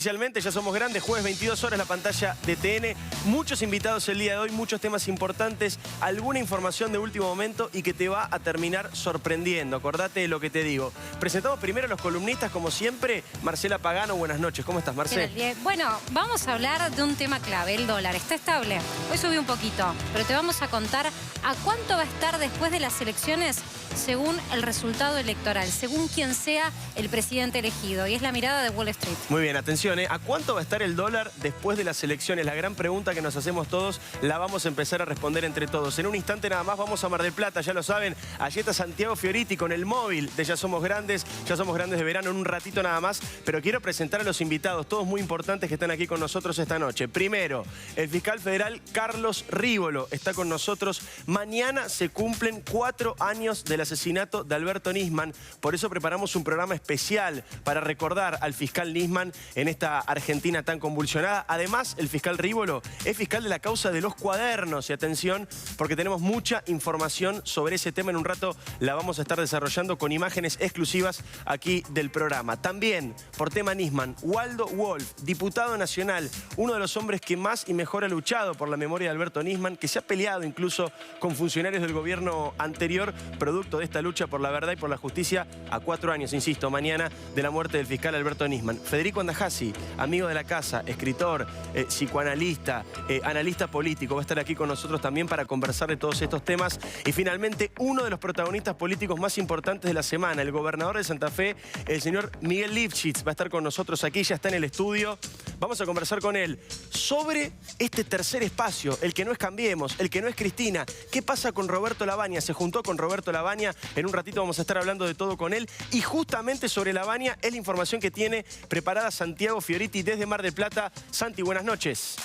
Oficialmente ya somos grandes, jueves 22 horas, la pantalla de TN. Muchos invitados el día de hoy, muchos temas importantes, alguna información de último momento y que te va a terminar sorprendiendo. Acordate de lo que te digo. Presentamos primero a los columnistas, como siempre. Marcela Pagano, buenas noches. ¿Cómo estás, Marcela? Bueno, vamos a hablar de un tema clave, el dólar. Está estable. Hoy subió un poquito, pero te vamos a contar a cuánto va a estar después de las elecciones según el resultado electoral, según quien sea el presidente elegido. Y es la mirada de Wall Street. Muy bien, atención, ¿eh? ¿A cuánto va a estar el dólar después de las elecciones? La gran pregunta que nos hacemos todos, la vamos a empezar a responder entre todos. En un instante nada más vamos a Mar del Plata, ya lo saben. Allí está Santiago Fioriti con el móvil de Ya Somos Grandes de verano en un ratito nada más. Pero quiero presentar a los invitados, todos muy importantes que están aquí con nosotros esta noche. Primero, el fiscal federal Carlos Rívolo está con nosotros. Mañana se cumplen 4 años del asesinato de Alberto Nisman. Por eso preparamos un programa especial para recordar al fiscal Nisman en esta Argentina tan convulsionada. Además, el fiscal Rívolo es fiscal de la causa de los cuadernos. Y atención, porque tenemos mucha información sobre ese tema. En un rato la vamos a estar desarrollando con imágenes exclusivas aquí del programa. También, por tema Nisman, Waldo Wolf, diputado nacional, uno de los hombres que más y mejor ha luchado por la memoria de Alberto Nisman, que se ha peleado incluso con funcionarios del gobierno anterior, producto de esta lucha por la verdad y por la justicia a 4 años, insisto, mañana, de la muerte del fiscal Alberto Nisman. Federico Andajasi, amigo de la casa, escritor, psicoanalista, analista político, va a estar aquí con nosotros también para conversar de todos estos temas. Y finalmente, uno de los protagonistas políticos más importantes de la semana, el gobernador de Santa Fe, el señor Miguel Lifchitz, va a estar con nosotros aquí, ya está en el estudio. Vamos a conversar con él sobre este tercer espacio, el que no es Cambiemos, el que no es Cristina. ¿Qué pasa con Roberto Labaña? Se juntó con Roberto Labaña, en un ratito vamos a estar hablando de todo con él. Y justamente sobre Labaña es la información que tiene preparada Santiago Fioriti desde Mar del Plata. Santi, buenas noches.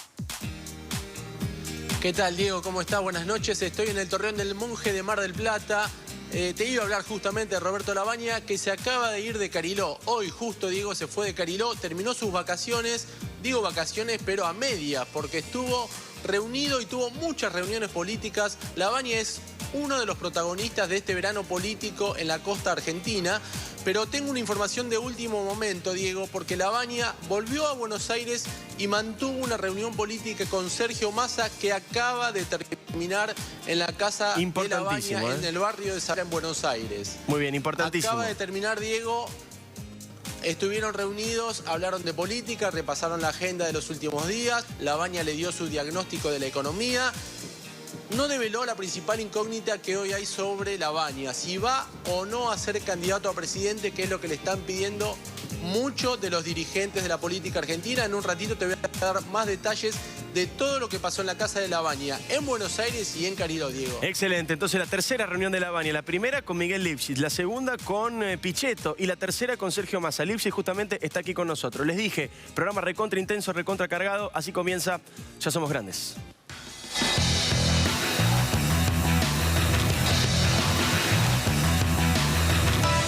¿Qué tal, Diego? ¿Cómo estás? Buenas noches. Estoy en el Torreón del Monje de Mar del Plata. Te iba a hablar justamente de Roberto Labaña, que se acaba de ir de Cariló. Hoy justo, Diego, se fue de Cariló, terminó sus vacaciones. Digo vacaciones, pero a medias, porque estuvo reunido y tuvo muchas reuniones políticas. Labaña es uno de los protagonistas de este verano político en la costa argentina. Pero tengo una información de último momento, Diego, porque Labaña volvió a Buenos Aires y mantuvo una reunión política con Sergio Massa, que acaba de terminar en la casa de Labaña, en el barrio de Saavedra, en Buenos Aires. Muy bien, importantísimo. Acaba de terminar, Diego. Estuvieron reunidos, hablaron de política, repasaron la agenda de los últimos días. Labaña le dio su diagnóstico de la economía. No develó la principal incógnita que hoy hay sobre Labaña, si va o no a ser candidato a presidente, que es lo que le están pidiendo muchos de los dirigentes de la política argentina. En un ratito te voy a dar más detalles de todo lo que pasó en la casa de Labaña, en Buenos Aires y en Cariló, Diego. Excelente, entonces la tercera reunión de Labaña, la primera con Miguel Lifchitz, la segunda con Pichetto y la tercera con Sergio Massa. Lifchitz justamente está aquí con nosotros. Les dije, programa recontra intenso, recontra cargado, así comienza Ya Somos Grandes.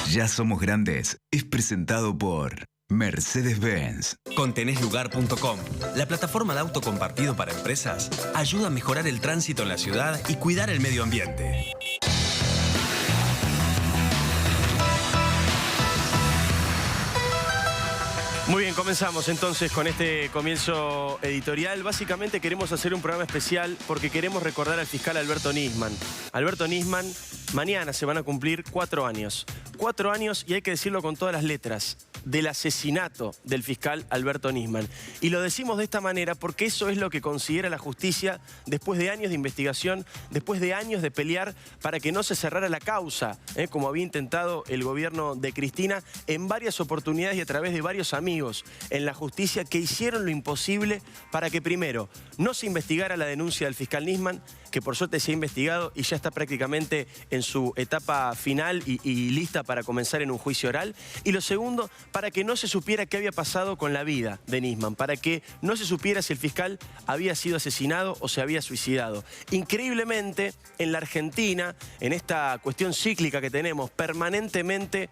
Ya Somos Grandes es presentado por Mercedes-Benz. Con Teneslugar.com, la plataforma de auto compartido para empresas, ayuda a mejorar el tránsito en la ciudad y cuidar el medio ambiente. Muy bien, comenzamos entonces con este comienzo editorial. Básicamente queremos hacer un programa especial porque queremos recordar al fiscal Alberto Nisman. Alberto Nisman, mañana se van a cumplir 4 años. 4 años, y hay que decirlo con todas las letras, del asesinato del fiscal Alberto Nisman. Y lo decimos de esta manera porque eso es lo que considera la justicia después de años de investigación, después de años de pelear para que no se cerrara la causa, como había intentado el gobierno de Cristina en varias oportunidades y a través de varios amigos en la justicia que hicieron lo imposible para que primero no se investigara la denuncia del fiscal Nisman, que por suerte se ha investigado y ya está prácticamente en su etapa final y lista para comenzar en un juicio oral. Y lo segundo, para que no se supiera qué había pasado con la vida de Nisman, para que no se supiera si el fiscal había sido asesinado o se había suicidado. Increíblemente, en la Argentina, en esta cuestión cíclica que tenemos, permanentemente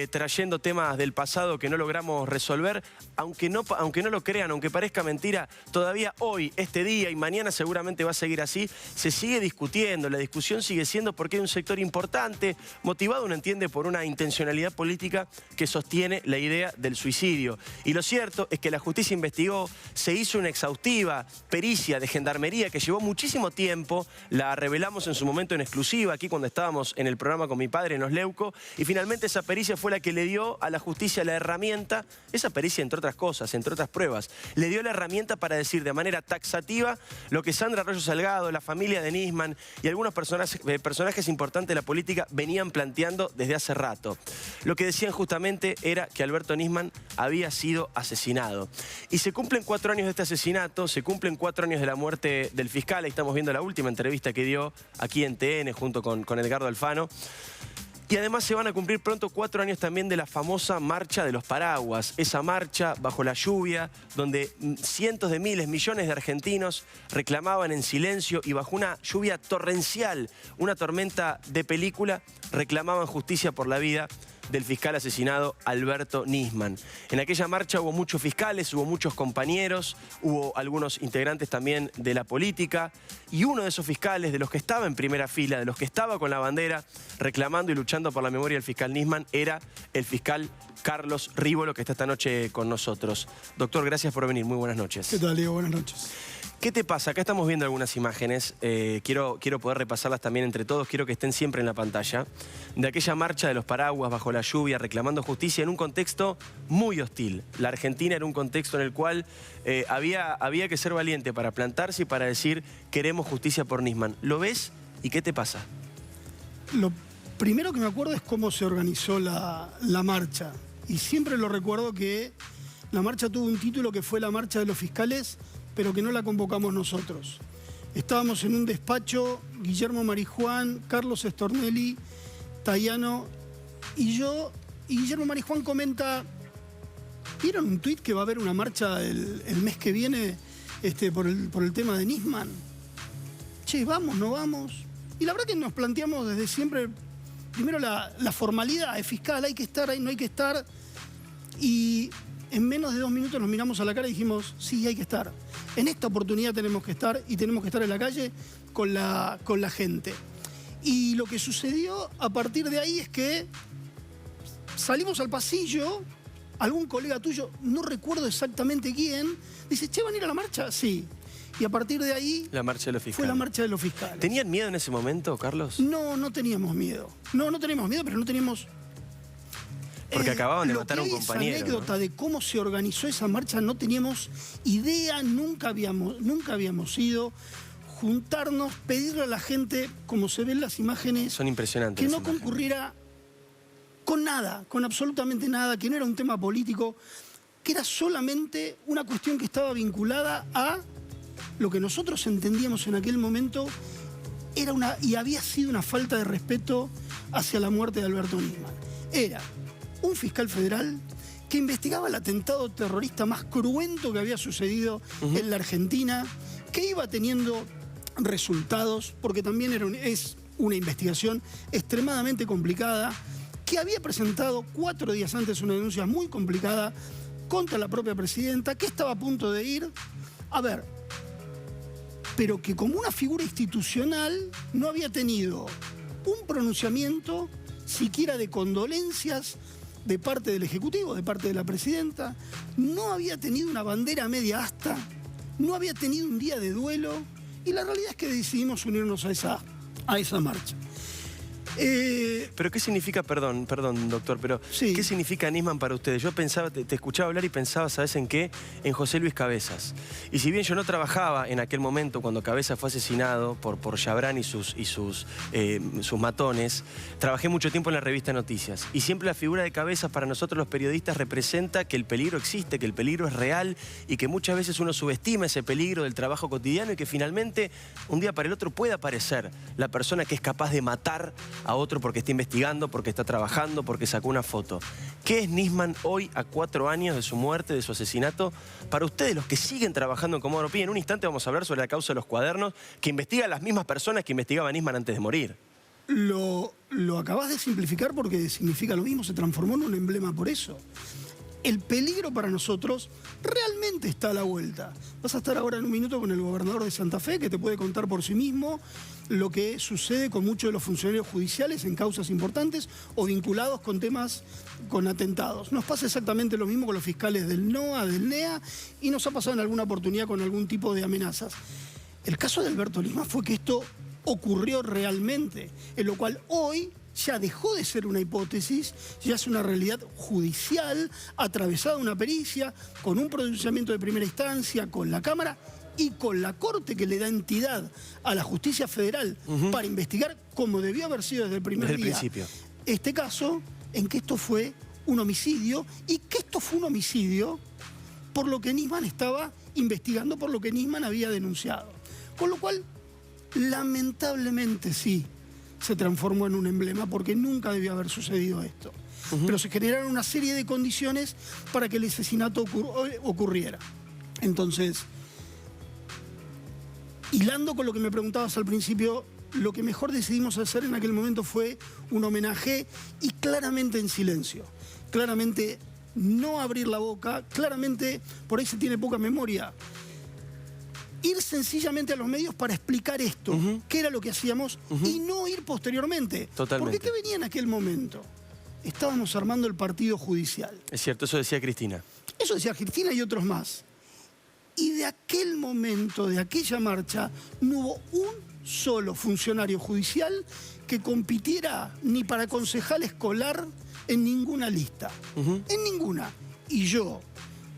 trayendo temas del pasado que no logramos resolver, aunque no lo crean, aunque parezca mentira, todavía hoy, este día y mañana seguramente va a seguir así, se sigue discutiendo, la discusión sigue siendo porque hay un sector importante, motivado, uno entiende, por una intencionalidad política que sostiene la idea del suicidio. Y lo cierto es que la justicia investigó, se hizo una exhaustiva pericia de gendarmería que llevó muchísimo tiempo, la revelamos en su momento en exclusiva, aquí cuando estábamos en el programa con mi padre en Los Leuco, y finalmente esa pericia fue la que le dio a la justicia la herramienta, esa pericia entre otras cosas, entre otras pruebas, le dio la herramienta para decir de manera taxativa lo que Sandra Arroyo Salgado, la familia de Nisman y algunos personajes importantes de la política venían planteando desde hace rato. Lo que decían justamente era que Alberto Nisman había sido asesinado. Y se cumplen 4 años de este asesinato, se cumplen 4 años de la muerte del fiscal. Ahí estamos viendo la última entrevista que dio aquí en TN junto con Edgardo Alfano. Y además se van a cumplir pronto 4 años también de la famosa Marcha de los Paraguas. Esa marcha bajo la lluvia, donde cientos de miles, millones de argentinos reclamaban en silencio y bajo una lluvia torrencial, una tormenta de película, reclamaban justicia por la vida del fiscal asesinado Alberto Nisman. En aquella marcha hubo muchos fiscales, hubo muchos compañeros, hubo algunos integrantes también de la política, y uno de esos fiscales, de los que estaba en primera fila, de los que estaba con la bandera reclamando y luchando por la memoria del fiscal Nisman, era el fiscal Carlos Rívolo, que está esta noche con nosotros. Doctor, gracias por venir. Muy buenas noches. ¿Qué tal, Diego? Buenas noches. ¿Qué te pasa? Acá estamos viendo algunas imágenes, quiero poder repasarlas también entre todos, quiero que estén siempre en la pantalla, de aquella marcha de los paraguas bajo la lluvia reclamando justicia en un contexto muy hostil. La Argentina era un contexto en el cual había que ser valiente para plantarse y para decir queremos justicia por Nisman. ¿Lo ves y qué te pasa? Lo primero que me acuerdo es cómo se organizó la marcha. Y siempre lo recuerdo que la marcha tuvo un título que fue la Marcha de los Fiscales, pero que no la convocamos nosotros. Estábamos en un despacho, Guillermo Marijuán, Carlos Stornelli, Tayano y yo, y Guillermo Marijuán comenta, ¿vieron un tuit que va a haber una marcha el mes que viene por el tema de Nisman? Che, ¿vamos, no vamos? Y la verdad que nos planteamos desde siempre, primero la formalidad, es fiscal, hay que estar, no hay que estar, y en menos de 2 minutos nos miramos a la cara y dijimos, sí, hay que estar. En esta oportunidad tenemos que estar y tenemos que estar en la calle con la gente. Y lo que sucedió a partir de ahí es que salimos al pasillo, algún colega tuyo, no recuerdo exactamente quién, dice, che, ¿van a ir a la marcha? Sí. Y a partir de ahí La marcha de los fiscales. fue la marcha de los fiscales. ¿Tenían miedo en ese momento, Carlos? No, no teníamos miedo. No teníamos miedo, pero no teníamos... Porque acababan de matar a un compañero. Esa anécdota, ¿no?, de cómo se organizó esa marcha, no teníamos idea, nunca habíamos ido, juntarnos, pedirle a la gente, como se ven las imágenes, son impresionantes, que no concurriera con nada, con absolutamente nada, que no era un tema político, que era solamente una cuestión que estaba vinculada a lo que nosotros entendíamos en aquel momento y había sido una falta de respeto hacia la muerte de Alberto Nisman. Era un fiscal federal que investigaba el atentado terrorista más cruento que había sucedido en la Argentina, que iba teniendo resultados, porque también es una investigación extremadamente complicada, que había presentado 4 días antes una denuncia muy complicada contra la propia presidenta, que estaba a punto de ir, a ver, pero que como una figura institucional no había tenido un pronunciamiento siquiera de condolencias de parte del Ejecutivo, de parte de la Presidenta, no había tenido una bandera media asta, no había tenido un día de duelo, y la realidad es que decidimos unirnos a esa marcha. ¿Pero qué significa, perdón, doctor, pero sí, qué significa Nisman para ustedes? Yo pensaba, te escuchaba hablar y pensaba, ¿sabes en qué? En José Luis Cabezas. Y si bien yo no trabajaba en aquel momento cuando Cabezas fue asesinado por Chabrán y sus matones, trabajé mucho tiempo en la revista Noticias. Y siempre la figura de Cabezas para nosotros los periodistas representa que el peligro existe, que el peligro es real y que muchas veces uno subestima ese peligro del trabajo cotidiano y que finalmente un día para el otro puede aparecer la persona que es capaz de matar a otro porque está investigando, porque está trabajando, porque sacó una foto. ¿Qué es Nisman hoy, a 4 años de su muerte, de su asesinato, para ustedes, los que siguen trabajando en Comodoro Pi? En un instante vamos a hablar sobre la causa de los cuadernos, que investiga a las mismas personas que investigaba Nisman antes de morir. Lo acabás de simplificar porque significa lo mismo, se transformó en un emblema por eso. el peligro para nosotros realmente está a la vuelta. Vas a estar ahora en un minuto con el gobernador de Santa Fe, que te puede contar por sí mismo lo que sucede con muchos de los funcionarios judiciales en causas importantes o vinculados con temas, con atentados. Nos pasa exactamente lo mismo con los fiscales del NOA, del NEA, y nos ha pasado en alguna oportunidad con algún tipo de amenazas. El caso de Alberto Nisman fue que esto ocurrió realmente, en lo cual hoy ya dejó de ser una hipótesis, ya es una realidad judicial, atravesada una pericia, con un pronunciamiento de primera instancia, con la Cámara y con la Corte, que le da entidad a la Justicia Federal para investigar, como debió haber sido desde el primer día, principio. Este caso, en que esto fue un homicidio, y que esto fue un homicidio por lo que Nisman estaba investigando, por lo que Nisman había denunciado. Con lo cual, lamentablemente sí, se transformó en un emblema, porque nunca debió haber sucedido esto. Pero se generaron una serie de condiciones para que el asesinato ocurriera. Entonces, hilando con lo que me preguntabas al principio, lo que mejor decidimos hacer en aquel momento fue un homenaje, y claramente en silencio. Claramente no abrir la boca, claramente, por ahí se tiene poca memoria. Ir sencillamente a los medios para explicar esto, qué era lo que hacíamos, y no ir posteriormente. Totalmente. Porque ¿qué venía en aquel momento? Estábamos armando el partido judicial. Es cierto, eso decía Cristina. Eso decía Cristina y otros más. Y de aquel momento, de aquella marcha, no hubo un solo funcionario judicial que compitiera ni para concejal escolar en ninguna lista. En ninguna. Y yo,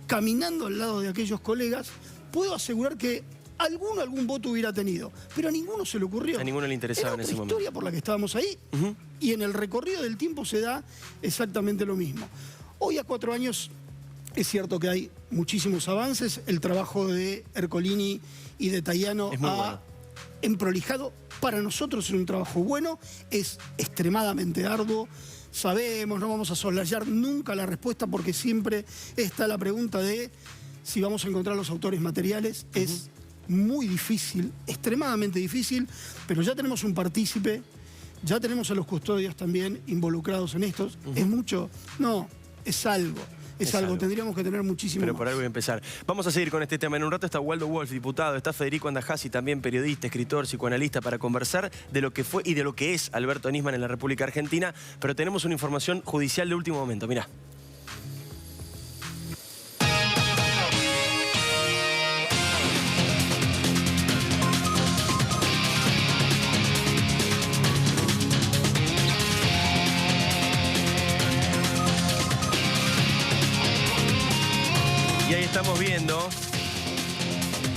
caminando al lado de aquellos colegas, puedo asegurar que algún voto hubiera tenido, pero a ninguno se le ocurrió. A ninguno le interesaba en ese momento. Era otra historia por la que estábamos ahí, y en el recorrido del tiempo se da exactamente lo mismo. Hoy, a 4 años, es cierto que hay muchísimos avances. El trabajo de Ercolini y de Tayano ha emprolijado. Para nosotros es un trabajo bueno, es extremadamente arduo. Sabemos, no vamos a soslayar nunca la respuesta, porque siempre está la pregunta de si vamos a encontrar los autores materiales. Es muy difícil, extremadamente difícil, pero ya tenemos un partícipe, ya tenemos a los custodios también involucrados en esto. ¿Es mucho? No, es algo. Es algo, tendríamos que tener muchísimo Pero más. por ahí voy a empezar. Vamos a seguir con este tema. En un rato está Waldo Wolf, diputado, está Federico Andajasi, también periodista, escritor, psicoanalista, para conversar de lo que fue y de lo que es Alberto Nisman en la República Argentina. Pero tenemos una información judicial de último momento, mirá. Y ahí estamos viendo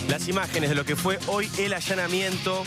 las imágenes de lo que fue hoy el allanamiento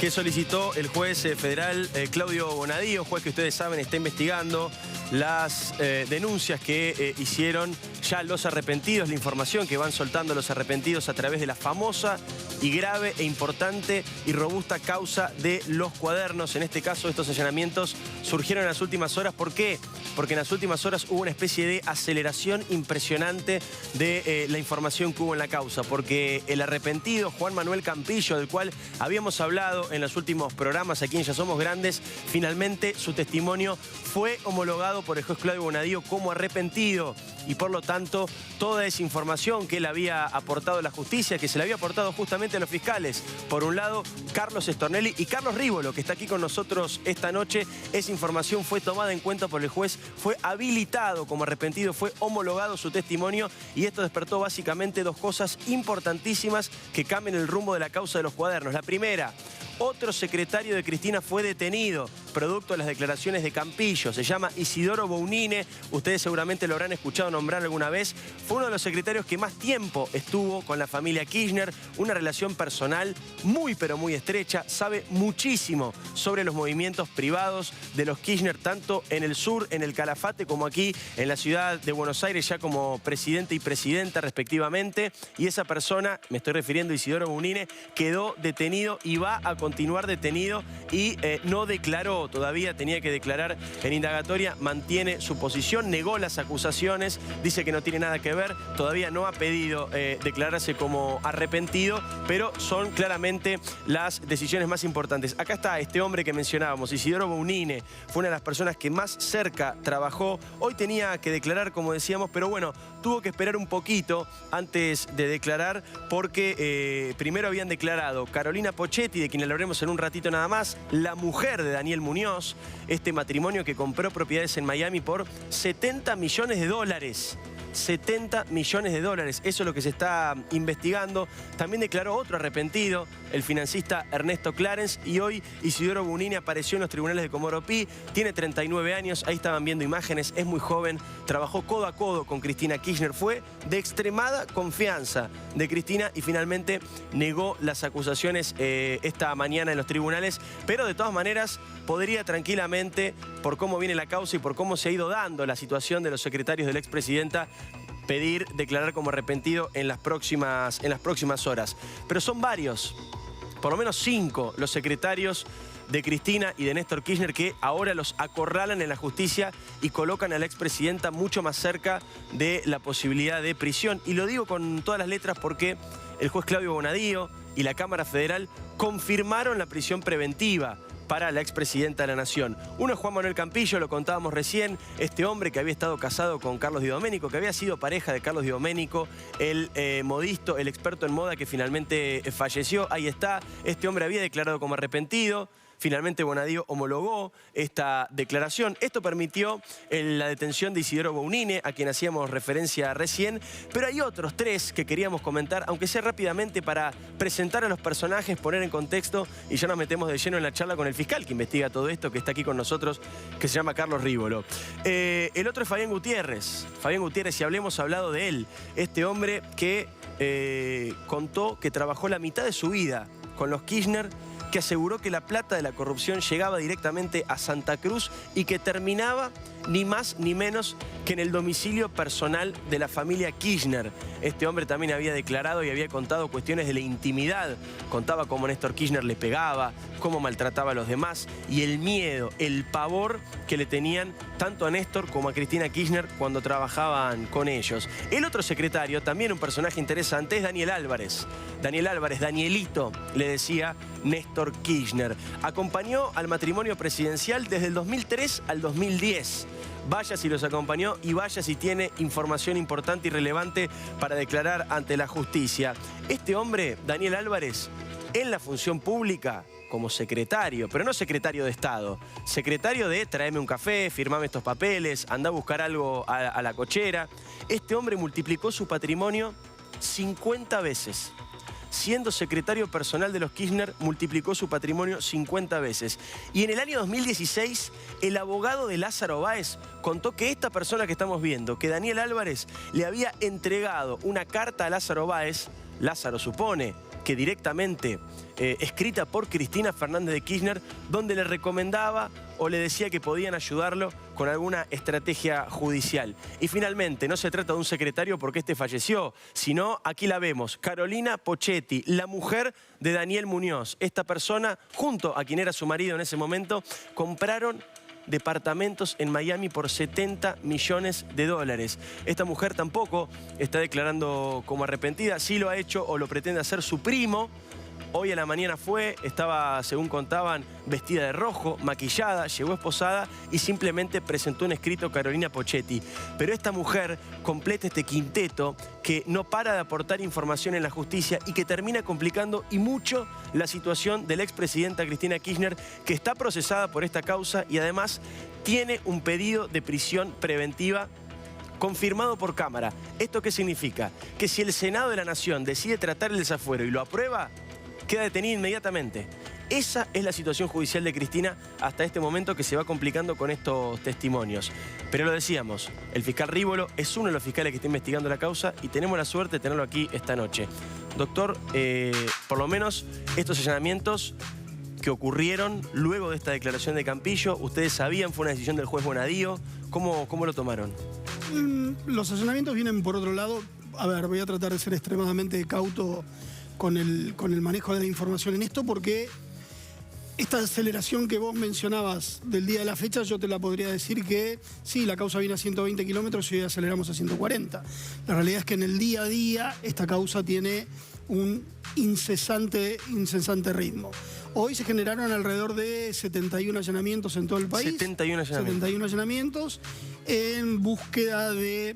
que solicitó el juez federal Claudio Bonadío, juez que ustedes saben está investigando las denuncias que hicieron ya los arrepentidos, la información que van soltando los arrepentidos a través de la famosa y grave e importante y robusta causa de los cuadernos. En este caso, estos allanamientos surgieron en las últimas horas. ¿Por qué? Porque en las últimas horas hubo una especie de aceleración impresionante de la información que hubo en la causa. Porque el arrepentido Juan Manuel Campillo, del cual habíamos hablado en los últimos programas aquí en Ya Somos Grandes, finalmente su testimonio fue homologado por el juez Claudio Bonadío como arrepentido. Y por lo tanto, toda esa información que él había aportado a la justicia, que se le había aportado justamente a los fiscales, por un lado, Carlos Stornelli y Carlos Rívolo, que está aquí con nosotros esta noche, esa información fue tomada en cuenta por el juez, fue habilitado como arrepentido, fue homologado su testimonio, y esto despertó básicamente dos cosas importantísimas que cambian el rumbo de la causa de los cuadernos. La primera, otro secretario de Cristina fue detenido, producto de las declaraciones de Campillo. Se llama Isidoro Bounine, ustedes seguramente lo habrán escuchado nombrar alguna vez. Fue uno de los secretarios que más tiempo estuvo con la familia Kirchner, una relación personal muy pero muy estrecha, sabe muchísimo sobre los movimientos privados de los Kirchner, tanto en el sur, en el Calafate, como aquí en la ciudad de Buenos Aires, ya como presidente y presidenta respectivamente. Y esa persona, me estoy refiriendo a Isidoro Bounine, quedó detenido y va a continuar detenido y no declaró negó, todavía tenía que declarar en indagatoria, mantiene su posición, negó las acusaciones, dice que no tiene nada que ver, todavía no ha pedido declararse como arrepentido, pero son claramente las decisiones más importantes. Acá está este hombre que mencionábamos, Isidoro Bounine, fue una de las personas que más cerca trabajó. Hoy tenía que declarar, como decíamos, pero bueno, tuvo que esperar un poquito antes de declarar porque primero habían declarado Carolina Pocchetti, de quien hablaremos en un ratito nada más, la mujer de Daniel Muñoz, este matrimonio que compró propiedades en Miami por $70 millones. 70 millones de dólares, eso es lo que se está investigando. También declaró otro arrepentido, el financista Ernesto Clarence, y hoy Isidoro Bounine apareció en los tribunales de Comodoro Pi, tiene 39 años, ahí estaban viendo imágenes, es muy joven, trabajó codo a codo con Cristina Kirchner, fue de extremada confianza de Cristina y finalmente negó las acusaciones esta mañana en los tribunales, pero de todas maneras podría tranquilamente, por cómo viene la causa y por cómo se ha ido dando la situación de los secretarios de la expresidenta, pedir declarar como arrepentido en las próximas horas. Pero son varios, por lo menos 5 los secretarios de Cristina y de Néstor Kirchner que ahora los acorralan en la justicia y colocan a la expresidenta mucho más cerca de la posibilidad de prisión. Y lo digo con todas las letras porque el juez Claudio Bonadío y la Cámara Federal confirmaron la prisión preventiva para la expresidenta de la Nación. Uno es Juan Manuel Campillo, lo contábamos recién, este hombre que había estado casado con Carlos Di Domenico, que había sido pareja de Carlos Di Domenico, el modisto, el experto en moda que finalmente falleció. Ahí está, este hombre había declarado como arrepentido. Finalmente Bonadío homologó esta declaración. Esto permitió la detención de Isidoro Bounine, a quien hacíamos referencia recién. Pero hay otros 3 que queríamos comentar, aunque sea rápidamente para presentar a los personajes, poner en contexto y ya nos metemos de lleno en la charla con el fiscal que investiga todo esto, que está aquí con nosotros, que se llama Carlos Rívolo. El otro es Fabián Gutiérrez. Fabián Gutiérrez, si hablemos hablado de él. Este hombre que contó que trabajó la mitad de su vida con los Kirchner, que aseguró que la plata de la corrupción llegaba directamente a Santa Cruz y que terminaba ni más ni menos que en el domicilio personal de la familia Kirchner. Este hombre también había declarado y había contado cuestiones de la intimidad. Contaba cómo Néstor Kirchner le pegaba, cómo maltrataba a los demás y el miedo, el pavor que le tenían tanto a Néstor como a Cristina Kirchner cuando trabajaban con ellos. El otro secretario, también un personaje interesante, es Daniel Álvarez. Daniel Álvarez, Danielito, le decía Néstor Kirchner. Acompañó al matrimonio presidencial desde el 2003 al 2010. Vaya si los acompañó y vaya si tiene información importante y relevante para declarar ante la justicia. Este hombre, Daniel Álvarez, en la función pública como secretario, pero no secretario de Estado, secretario de tráeme un café, firmame estos papeles, anda a buscar algo a la cochera. Este hombre multiplicó su patrimonio 50 veces. Siendo secretario personal de los Kirchner, multiplicó su patrimonio 50 veces. Y en el año 2016, el abogado de Lázaro Báez contó que esta persona que estamos viendo, que Daniel Álvarez, le había entregado una carta a Lázaro Báez, Lázaro supone que directamente escrita por Cristina Fernández de Kirchner, donde le recomendaba o le decía que podían ayudarlo con alguna estrategia judicial. Y finalmente, no se trata de un secretario porque este falleció, sino, aquí la vemos, Carolina Pocchetti, la mujer de Daniel Muñoz. Esta persona, junto a quien era su marido en ese momento, compraron departamentos en Miami por $70 millones. Esta mujer tampoco está declarando como arrepentida, sí lo ha hecho o lo pretende hacer su primo. Hoy a la mañana estaba, según contaban, vestida de rojo, maquillada, llegó esposada y simplemente presentó un escrito Carolina Pocchetti. Pero esta mujer completa este quinteto que no para de aportar información en la justicia y que termina complicando y mucho la situación de la expresidenta Cristina Kirchner, que está procesada por esta causa y además tiene un pedido de prisión preventiva confirmado por Cámara. ¿Esto qué significa? Que si el Senado de la Nación decide tratar el desafuero y lo aprueba, queda detenida inmediatamente. Esa es la situación judicial de Cristina hasta este momento, que se va complicando con estos testimonios. Pero lo decíamos, el fiscal Rívolo es uno de los fiscales que está investigando la causa y tenemos la suerte de tenerlo aquí esta noche. Doctor, por lo menos estos allanamientos que ocurrieron luego de esta declaración de Campillo, ¿ustedes sabían? ¿Fue una decisión del juez Bonadío? ¿Cómo lo tomaron? Los allanamientos vienen por otro lado. A ver, voy a tratar de ser extremadamente cauto con el manejo de la información en esto, porque esta aceleración que vos mencionabas del día de la fecha, yo te la podría decir que sí, la causa viene a 120 kilómetros y hoy aceleramos a 140. La realidad es que en el día a día esta causa tiene un incesante ritmo. Hoy se generaron alrededor de 71 allanamientos en todo el país. 71 allanamientos. 71 allanamientos en búsqueda de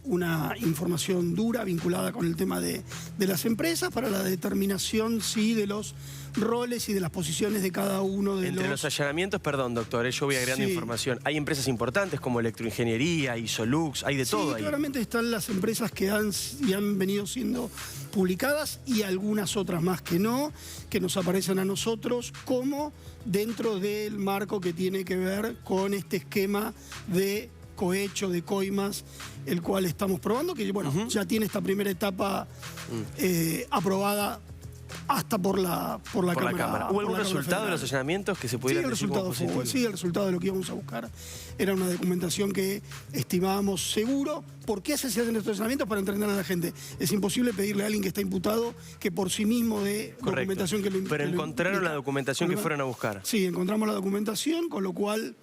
una información dura vinculada con el tema de las empresas para la determinación, sí, de los roles y de las posiciones de cada uno de Entre los allanamientos, perdón, doctor, yo voy agregando Sí. información. Hay empresas importantes como Electroingeniería, Isolux, hay de todo ahí. Claramente están las empresas que han venido siendo publicadas y algunas otras más que no, que nos aparecen a nosotros como dentro del marco que tiene que ver con este esquema de cohecho, de coimas, el cual estamos probando, que bueno, ya tiene esta primera etapa aprobada hasta por la Cámara. ¿Hubo algún por la resultado Cámara de los Federal. allanamientos que se pudieran decir como positivo? Sí, el resultado de lo que íbamos a buscar era una documentación que estimábamos seguro. ¿Por qué se hacen estos allanamientos? Para entrenar a la gente. Es imposible pedirle a alguien que está imputado que por sí mismo dé documentación que lo Pero que lo encontraron implica. la documentación que fueron a buscar. Sí, encontramos la documentación, con lo cual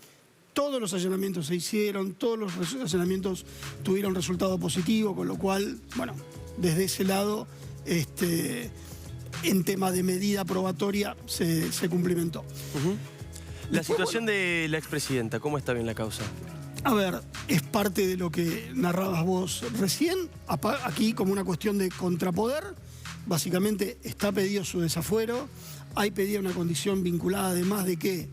todos los allanamientos se hicieron, todos los allanamientos tuvieron resultado positivo, con lo cual, bueno, desde ese lado, en tema de medida probatoria se cumplimentó. La situación de la expresidenta, ¿cómo está bien la causa? A ver, es parte de lo que narrabas vos recién, aquí como una cuestión de contrapoder. Básicamente está pedido su desafuero, hay pedida una condición vinculada además de que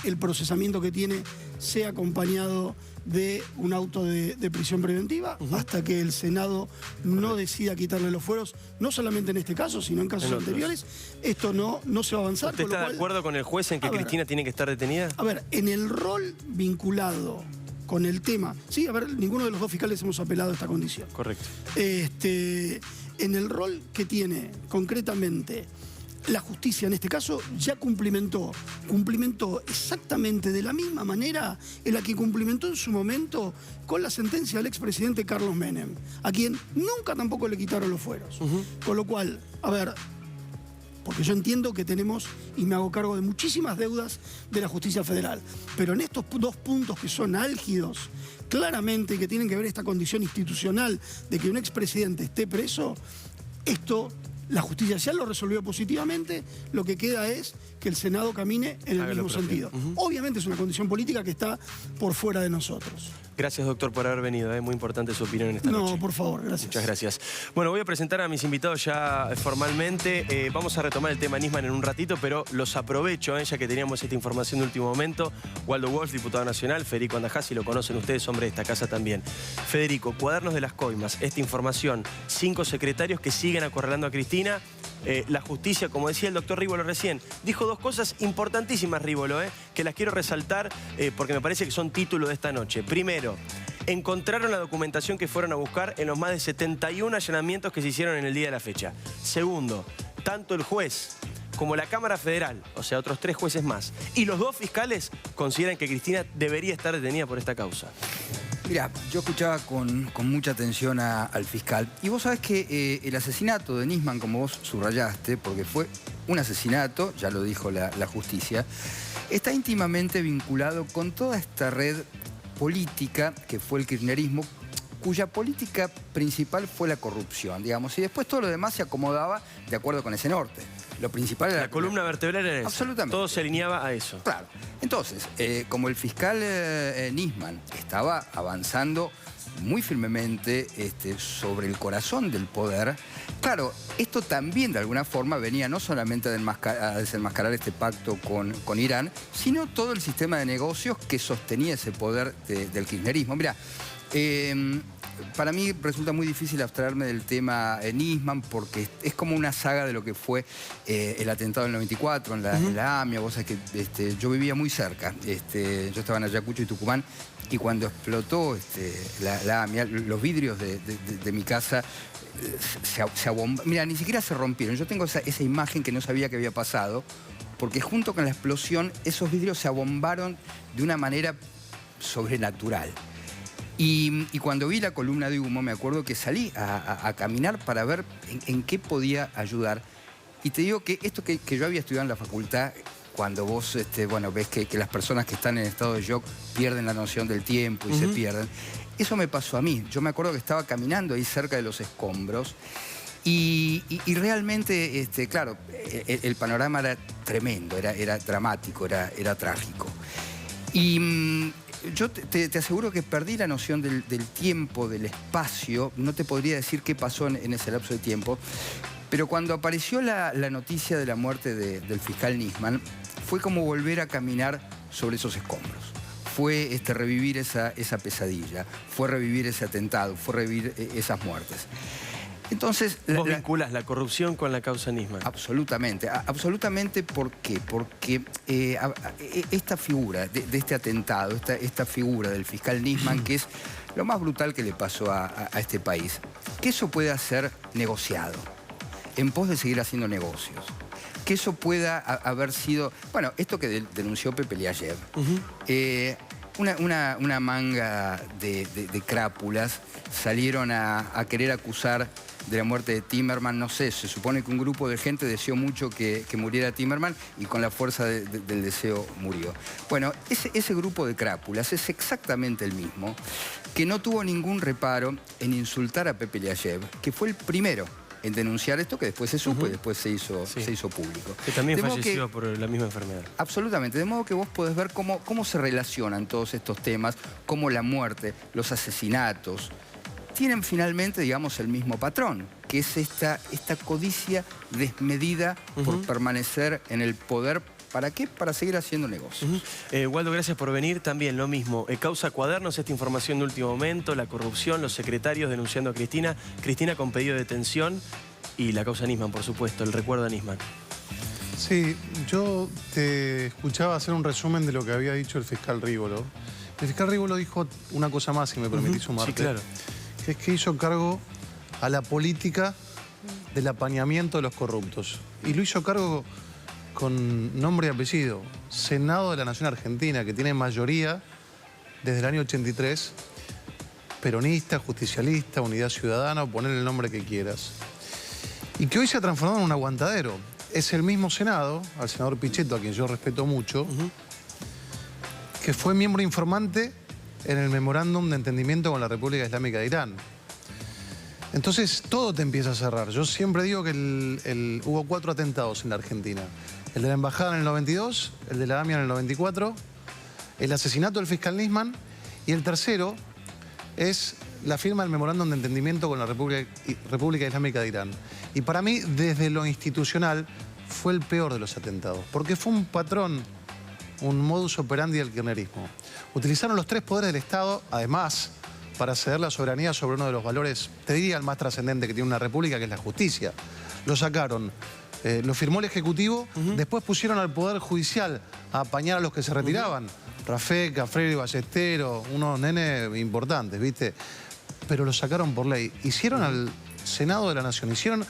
el procesamiento que tiene sea acompañado de un auto de prisión preventiva hasta que el Senado no decida quitarle los fueros, no solamente en este caso, sino en casos anteriores. Esto no se va a avanzar. ¿Usted está de acuerdo con el juez en que Cristina tiene que estar detenida? A ver, en el rol vinculado con el tema, sí, a ver, ninguno de los dos fiscales hemos apelado a esta condición. Correcto. En el rol que tiene concretamente la justicia en este caso ya cumplimentó exactamente de la misma manera en la que cumplimentó en su momento con la sentencia del expresidente Carlos Menem, a quien nunca tampoco le quitaron los fueros. Con lo cual, a ver, porque yo entiendo que tenemos, y me hago cargo de muchísimas deudas de la justicia federal, pero en estos dos puntos que son álgidos, claramente, que tienen que ver esta condición institucional de que un expresidente esté preso, esto la justicia ya lo resolvió positivamente, lo que queda es que el Senado camine en el mismo sentido. Obviamente es una condición política que está por fuera de nosotros. Gracias, doctor, por haber venido. Es muy importante su opinión en esta noche. No, por favor, gracias. Muchas gracias. Bueno, voy a presentar a mis invitados ya formalmente. Vamos a retomar el tema Nisman en un ratito, pero los aprovecho, ya que teníamos esta información de último momento. Waldo Walsh, diputado nacional. Federico Andajás, lo conocen ustedes, hombre de esta casa también. Federico, cuadernos de las coimas, esta información. 5 secretarios que siguen acorralando a Cristina. La justicia, como decía el doctor Rívolo recién, dijo 2 cosas importantísimas, Rívolo, que las quiero resaltar porque me parece que son título de esta noche. Primero, encontraron la documentación que fueron a buscar en los más de 71 allanamientos que se hicieron en el día de la fecha. Segundo, tanto el juez como la Cámara Federal, o sea, otros 3 jueces más, y los 2 fiscales consideran que Cristina debería estar detenida por esta causa. Mira, yo escuchaba con mucha atención al fiscal. Y vos sabés que el asesinato de Nisman, como vos subrayaste, porque fue un asesinato, ya lo dijo la justicia, está íntimamente vinculado con toda esta red política que fue el kirchnerismo, cuya política principal fue la corrupción, digamos. Y después todo lo demás se acomodaba de acuerdo con ese norte. Lo principal era... La columna vertebral era eso. Absolutamente. Todo se alineaba a eso. Claro. Entonces, como el fiscal Nisman estaba avanzando muy firmemente sobre el corazón del poder, claro, esto también de alguna forma venía no solamente a desenmascarar este pacto con Irán, sino todo el sistema de negocios que sostenía ese poder del kirchnerismo. Mira, para mí resulta muy difícil abstraerme del tema Nisman porque es como una saga de lo que fue el atentado del 94 en la AMIA. Vos sabés que yo vivía muy cerca, yo estaba en Ayacucho y Tucumán, y cuando explotó la AMIA, los vidrios de mi casa se abombaron. Mira, ni siquiera se rompieron. Yo tengo esa imagen que no sabía que había pasado, porque junto con la explosión esos vidrios se abombaron de una manera sobrenatural. Y cuando vi la columna de humo, me acuerdo que salí a caminar para ver en qué podía ayudar. Y te digo que esto que yo había estudiado en la facultad, cuando vos bueno, ves que las personas que están en estado de shock pierden la noción del tiempo y se pierden. Eso me pasó a mí. Yo me acuerdo que estaba caminando ahí cerca de los escombros y realmente, claro, el panorama era tremendo, era dramático, era trágico. Y yo te aseguro que perdí la noción del tiempo, del espacio. No te podría decir qué pasó en ese lapso de tiempo. Pero cuando apareció la noticia de la muerte del fiscal Nisman, fue como volver a caminar sobre esos escombros. Fue revivir esa pesadilla, fue revivir ese atentado, fue revivir esas muertes. Entonces, ¿Vos vinculás la corrupción con la causa Nisman? Absolutamente. Absolutamente, ¿por qué? Porque esta figura de este atentado, esta figura del fiscal Nisman, que es lo más brutal que le pasó a este país, que eso pueda ser negociado en pos de seguir haciendo negocios. Que eso pueda haber sido... Bueno, esto que denunció Pepe Liayev. Una manga de crápulas salieron a querer acusar de la muerte de Timerman. No sé, se supone que un grupo de gente deseó mucho que muriera Timerman y con la fuerza del deseo murió. Bueno, ese grupo de crápulas es exactamente el mismo que no tuvo ningún reparo en insultar a Pepe Liayev, que fue el primero en denunciar esto, que después se supo y después se hizo público. Que también falleció por la misma enfermedad. Absolutamente. De modo que vos podés ver cómo se relacionan todos estos temas, cómo la muerte, los asesinatos, tienen finalmente, digamos, el mismo patrón, que es esta codicia desmedida por permanecer en el poder. ¿Para qué? Para seguir haciendo negocios. Waldo, gracias por venir. También lo mismo. Causa Cuadernos, esta información de último momento, la corrupción, los secretarios denunciando a Cristina. Cristina con pedido de detención y la causa Nisman, por supuesto, el recuerdo a Nisman. Sí, yo te escuchaba hacer un resumen de lo que había dicho el fiscal Rívolo. El fiscal Rívolo dijo una cosa más, si me permitís sumarte. Sí, claro. Que es que hizo cargo a la política del apañamiento de los corruptos. Y lo hizo cargo con nombre y apellido. Senado de la Nación Argentina, que tiene mayoría desde el año 83, peronista, justicialista, Unidad Ciudadana, o poner el nombre que quieras. Y que hoy se ha transformado en un aguantadero. Es el mismo Senado, al senador Pichetto, a quien yo respeto mucho, que fue miembro informante en el memorándum de entendimiento con la República Islámica de Irán. Entonces, todo te empieza a cerrar. Yo siempre digo que hubo 4 atentados en la Argentina. El de la Embajada en el 92, el de la AMIA en el 94, el asesinato del fiscal Nisman, y el tercero es la firma del memorándum de entendimiento con la República Islámica de Irán. Y para mí, desde lo institucional, fue el peor de los atentados, porque fue un patrón, un modus operandi del kirchnerismo. Utilizaron los 3 poderes del Estado, además, para ceder la soberanía sobre uno de los valores, te diría, el más trascendente que tiene una república, que es la justicia. Lo sacaron, lo firmó el Ejecutivo, después pusieron al Poder Judicial a apañar a los que se retiraban. Rafeca, Freire, Ballesteros, unos nenes importantes, ¿viste? Pero lo sacaron por ley. Hicieron al Senado de la Nación, hicieron...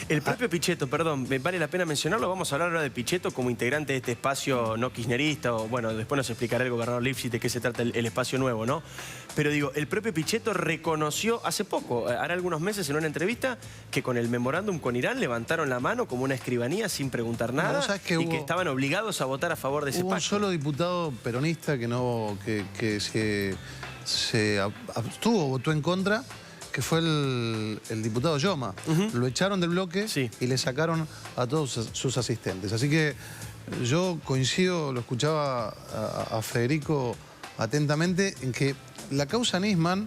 El propio Pichetto, perdón, me vale la pena mencionarlo, vamos a hablar ahora de Pichetto como integrante de este espacio no kirchnerista, o bueno, después nos explicará el gobernador Lifshitz de qué se trata el espacio nuevo, ¿no? Pero digo, el propio Pichetto reconoció hace poco, hará algunos meses en una entrevista, que con el memorándum con Irán levantaron la mano como una escribanía sin preguntar nada y que estaban obligados a votar a favor de ese pacto. Hubo un solo diputado peronista que se abstuvo, votó en contra, que fue el diputado Yoma. Lo echaron del bloque y le sacaron a todos sus asistentes. Así que yo coincido, lo escuchaba a Federico atentamente, en que la causa Nisman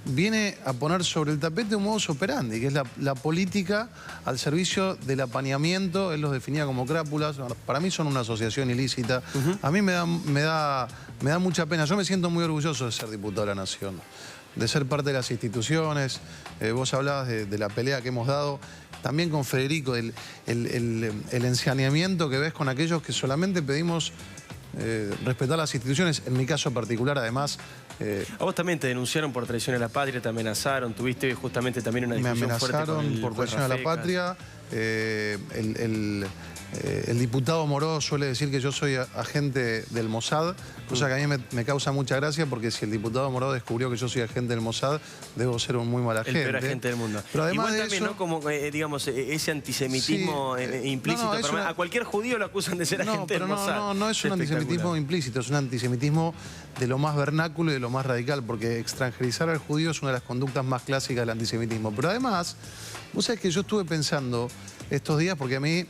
viene a poner sobre el tapete un modus operandi, que es la política al servicio del apañamiento. Él los definía como crápulas. Para mí son una asociación ilícita. A mí me da mucha pena. Yo me siento muy orgulloso de ser diputado de la Nación, de ser parte de las instituciones. Vos hablabas de la pelea que hemos dado, también con Federico, el ensañamiento que ves con aquellos que solamente pedimos respetar las instituciones. En mi caso particular, además... A vos también te denunciaron por traición a la patria, te amenazaron, tuviste justamente también una discusión fuerte con el por traición a la patria. El diputado Moró suele decir que yo soy agente del Mossad, cosa que a mí me causa mucha gracia, porque si el diputado Moró descubrió que yo soy agente del Mossad, debo ser un muy mal agente. El peor agente del mundo. Pero además igual de también, eso, ¿no? Como, digamos, ese antisemitismo implícito. no, A cualquier judío lo acusan de ser agente del Mossad. No es un antisemitismo implícito, es un antisemitismo de lo más vernáculo y de lo más radical, porque extranjerizar al judío es una de las conductas más clásicas del antisemitismo. Pero además, vos sabés que yo estuve pensando estos días, porque a mí...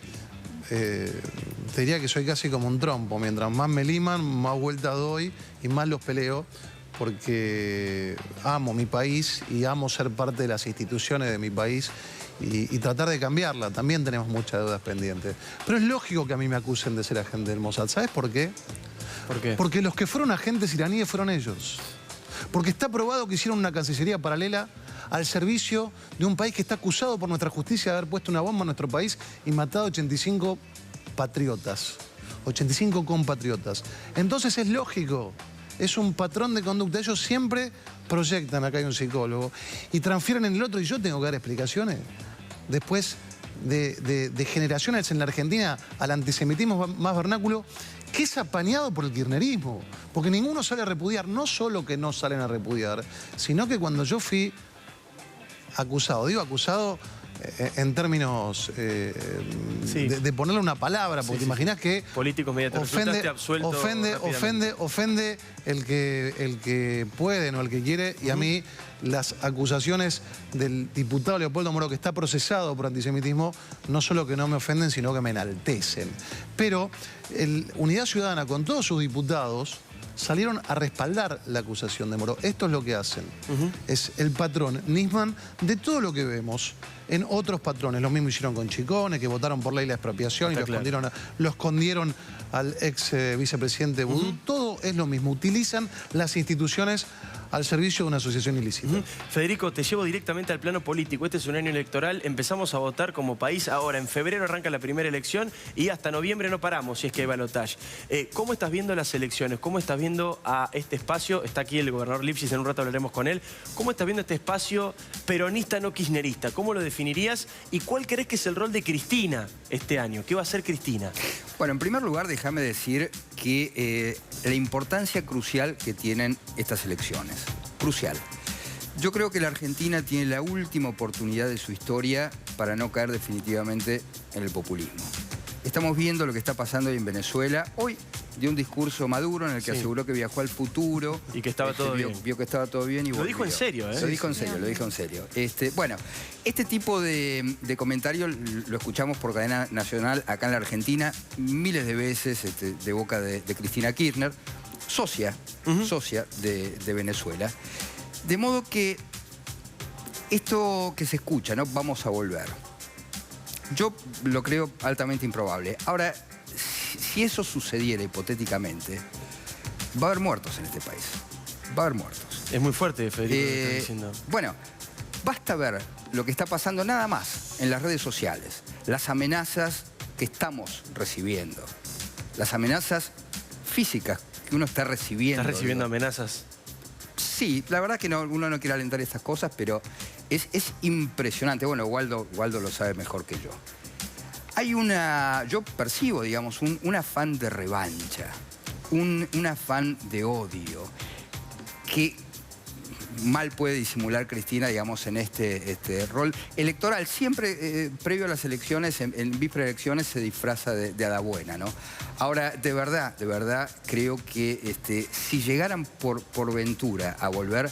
te diría que soy casi como un trompo. Mientras más me liman, más vueltas doy y más los peleo, porque amo mi país y amo ser parte de las instituciones de mi país y tratar de cambiarla. También tenemos muchas deudas pendientes. Pero es lógico que a mí me acusen de ser agente del Mossad. ¿Sabes por qué? ¿Por qué? Porque los que fueron agentes iraníes fueron ellos. Porque está probado que hicieron una cancillería paralela al servicio de un país que está acusado por nuestra justicia de haber puesto una bomba en nuestro país y matado 85 patriotas, 85 compatriotas. Entonces es lógico, es un patrón de conducta. Ellos siempre proyectan, acá hay un psicólogo, y transfieren en el otro, y yo tengo que dar explicaciones. Después de generaciones en la Argentina al antisemitismo más vernáculo, que es apañado por el kirchnerismo. Porque ninguno sale a repudiar, no solo que no salen a repudiar, sino que cuando yo fui acusado, digo acusado en términos de ponerle una palabra, porque te imaginas que políticos mediante resultaste absuelto ofende el que puede, no el que quiere, y a mí las acusaciones del diputado Leopoldo Moró, que está procesado por antisemitismo, no solo que no me ofenden, sino que me enaltecen. Pero Unidad Ciudadana, con todos sus diputados, salieron a respaldar la acusación de Moró. Esto es lo que hacen. Es el patrón Nisman de todo lo que vemos en otros patrones. Lo mismo hicieron con Chicone, que votaron por ley la expropiación y lo escondieron al ex vicepresidente Vudú. Todo es lo mismo. Utilizan las instituciones al servicio de una asociación ilícita. Federico, te llevo directamente al plano político. Este es un año electoral, empezamos a votar como país. Ahora, en febrero arranca la primera elección y hasta noviembre no paramos, si es que hay balotaje. ¿Cómo estás viendo las elecciones? ¿Cómo estás viendo a este espacio? Está aquí el gobernador Lipschitz, en un rato hablaremos con él. ¿Cómo estás viendo este espacio peronista no kirchnerista? ¿Cómo lo definirías? ¿Y cuál crees que es el rol de Cristina este año? ¿Qué va a hacer Cristina? Bueno, en primer lugar, déjame decir que la importancia crucial que tienen estas elecciones. Crucial. Yo creo que la Argentina tiene la última oportunidad de su historia para no caer definitivamente en el populismo. Estamos viendo lo que está pasando en Venezuela. Hoy dio un discurso Maduro en el que aseguró que viajó al futuro. Y que estaba todo bien. Vio que estaba todo bien y volvió. Lo dijo en serio, ¿eh? Lo dijo en serio, lo dijo en serio. Bueno, este tipo de comentario lo escuchamos por cadena nacional acá en la Argentina miles de veces de boca de Cristina Kirchner, socia de Venezuela. De modo que esto que se escucha, ¿no? Vamos a volver. Yo lo creo altamente improbable. Ahora, si eso sucediera hipotéticamente, va a haber muertos en este país. Va a haber muertos. Es muy fuerte, Federico, lo que estás diciendo. Bueno, basta ver lo que está pasando nada más en las redes sociales. Las amenazas que estamos recibiendo. Las amenazas físicas que uno está recibiendo. ¿Estás recibiendo amenazas? Sí, la verdad que uno no quiere alentar estas cosas, pero es impresionante. Bueno, Waldo lo sabe mejor que yo. Yo percibo, digamos, un afán de revancha, un afán de odio, que mal puede disimular Cristina, digamos, en este rol electoral. Siempre, previo a las elecciones, en víspera se disfraza de hada buena, ¿no? Ahora, de verdad, creo que si llegaran por ventura a volver,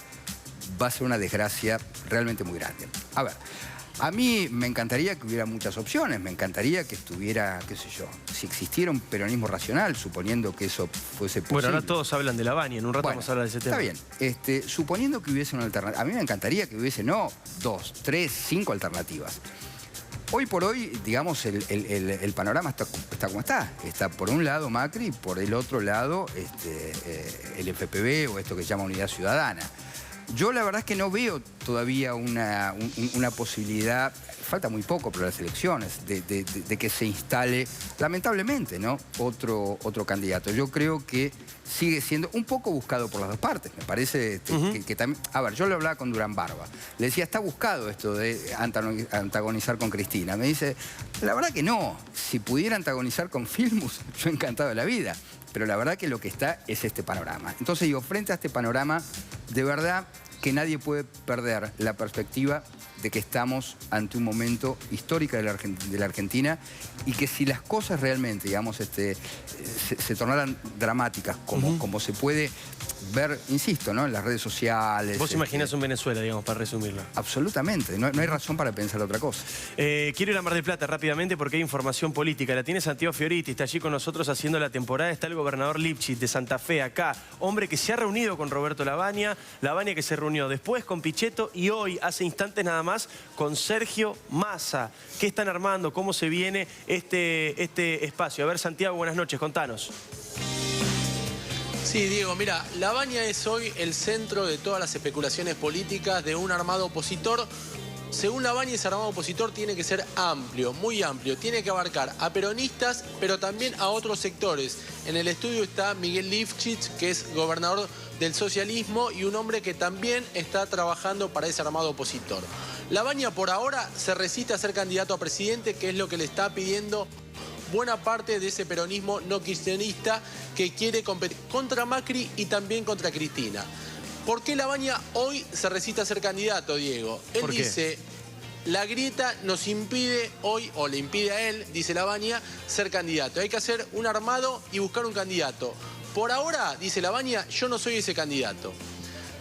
va a ser una desgracia realmente muy grande. A ver, a mí me encantaría que hubiera muchas opciones, me encantaría que estuviera, qué sé yo, si existiera un peronismo racional, suponiendo que eso fuese posible. Bueno, ahora todos hablan de la Baña, en un rato vamos a hablar de ese tema. Está bien, suponiendo que hubiese una alternativa, a mí me encantaría que hubiese no 2, 3, 5 alternativas. Hoy por hoy, digamos, el panorama está como está. Está por un lado Macri y por el otro lado el FPV o esto que se llama Unidad Ciudadana. Yo la verdad es que no veo todavía una posibilidad, falta muy poco para las elecciones, de que se instale, lamentablemente, ¿no?, otro candidato. Yo creo que sigue siendo un poco buscado por las dos partes. Me parece que también... A ver, yo le hablaba con Durán Barba. Le decía, está buscado esto de antagonizar con Cristina. Me dice, la verdad que no. Si pudiera antagonizar con Filmus, yo encantado de la vida. Pero la verdad que lo que está es este panorama. Entonces digo, frente a este panorama, de verdad que nadie puede perder la perspectiva de que estamos ante un momento histórico de la Argentina y que si las cosas realmente, digamos, se tornaran dramáticas, como se puede ver, insisto, ¿no?, en las redes sociales. ¿Vos imaginás un Venezuela, digamos, para resumirlo? Absolutamente, no hay razón para pensar otra cosa. Quiero ir a Mar del Plata rápidamente porque hay información política. La tiene Santiago Fioriti, está allí con nosotros haciendo la temporada. Está el gobernador Lifchit de Santa Fe acá, hombre que se ha reunido con Roberto Lavagna que se reunió después con Pichetto y hoy, hace instantes nada más, con Sergio Massa. ¿Qué están armando? ¿Cómo se viene este espacio? A ver, Santiago, buenas noches, contanos. Sí, Diego, mira, Lavagna es hoy el centro de todas las especulaciones políticas de un armado opositor. Según Lavagna, ese armado opositor tiene que ser amplio, muy amplio. Tiene que abarcar a peronistas, pero también a otros sectores. En el estudio está Miguel Lifchit, que es gobernador del socialismo y un hombre que también está trabajando para ese armado opositor. Lavagna por ahora se resiste a ser candidato a presidente, que es lo que le está pidiendo buena parte de ese peronismo no kirchnerista que quiere competir contra Macri y también contra Cristina. ¿Por qué Lavagna hoy se resiste a ser candidato, Diego? Él dice, la grieta nos impide hoy, o le impide a él, dice Lavagna, ser candidato. Hay que hacer un armado y buscar un candidato. Por ahora, dice Lavagna, yo no soy ese candidato.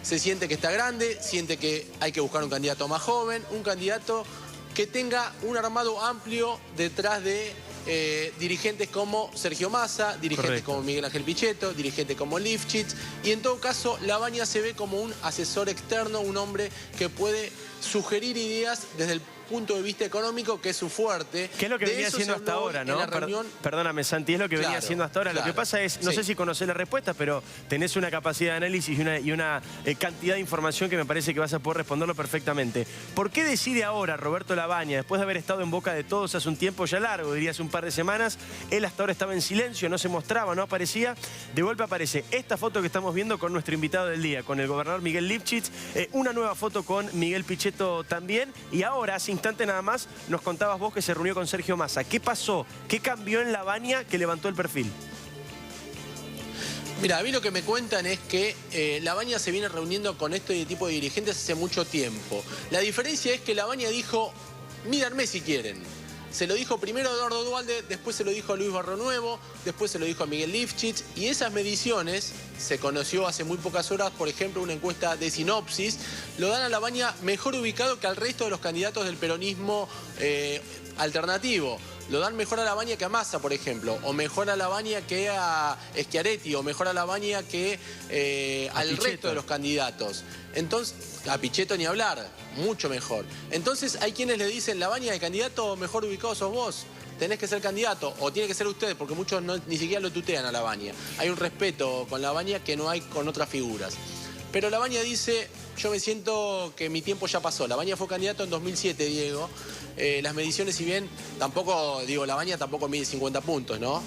Se siente que está grande, siente que hay que buscar un candidato más joven, un candidato que tenga un armado amplio detrás de dirigentes como Sergio Massa, dirigentes como Miguel Ángel Pichetto, dirigentes como Lifchit, y en todo caso Lavagna se ve como un asesor externo, un hombre que puede sugerir ideas desde el punto de vista económico, que es su fuerte. ¿Qué es lo que venía haciendo hasta ahora, no? Perdóname, Santi, es lo que venía haciendo hasta ahora. Lo que pasa es, no sé si conocés la respuesta, pero tenés una capacidad de análisis y una cantidad de información que me parece que vas a poder responderlo perfectamente. ¿Por qué decide ahora Roberto Lavagna, después de haber estado en boca de todos hace un tiempo ya largo, diría hace un par de semanas, él hasta ahora estaba en silencio, no se mostraba, no aparecía, de golpe aparece esta foto que estamos viendo con nuestro invitado del día, con el gobernador Miguel Lifchit, una nueva foto con Miguel Pichetto también, y ahora, hace instante nada más, nos contabas vos que se reunió con Sergio Massa. ¿Qué pasó? ¿Qué cambió en Lavagna que levantó el perfil? Mira, a mí lo que me cuentan es que Lavagna se viene reuniendo con este tipo de dirigentes hace mucho tiempo. La diferencia es que Lavagna dijo, mídanme si quieren. Se lo dijo primero a Eduardo Duhalde, después se lo dijo a Luis Barrio Nuevo, después se lo dijo a Miguel Lifchit, y esas mediciones, se conoció hace muy pocas horas, por ejemplo, una encuesta de Sinopsis, lo dan a Lavagna mejor ubicado que al resto de los candidatos del peronismo alternativo. Lo dan mejor a Lavagna que a Massa, por ejemplo, o mejor a Lavagna que a Schiaretti, o mejor a Lavagna que al resto de los candidatos. Entonces, a Pichetto ni hablar, mucho mejor. Entonces hay quienes le dicen, Lavagna, el candidato mejor ubicado sos vos, tenés que ser candidato, o tiene que ser usted, porque muchos ni siquiera lo tutean a Lavagna. Hay un respeto con Lavagna que no hay con otras figuras. Pero Lavagna dice, yo me siento que mi tiempo ya pasó. Lavagna fue candidato en 2007, Diego. Las mediciones, si bien tampoco, digo, Lavagna tampoco mide 50 puntos, ¿no?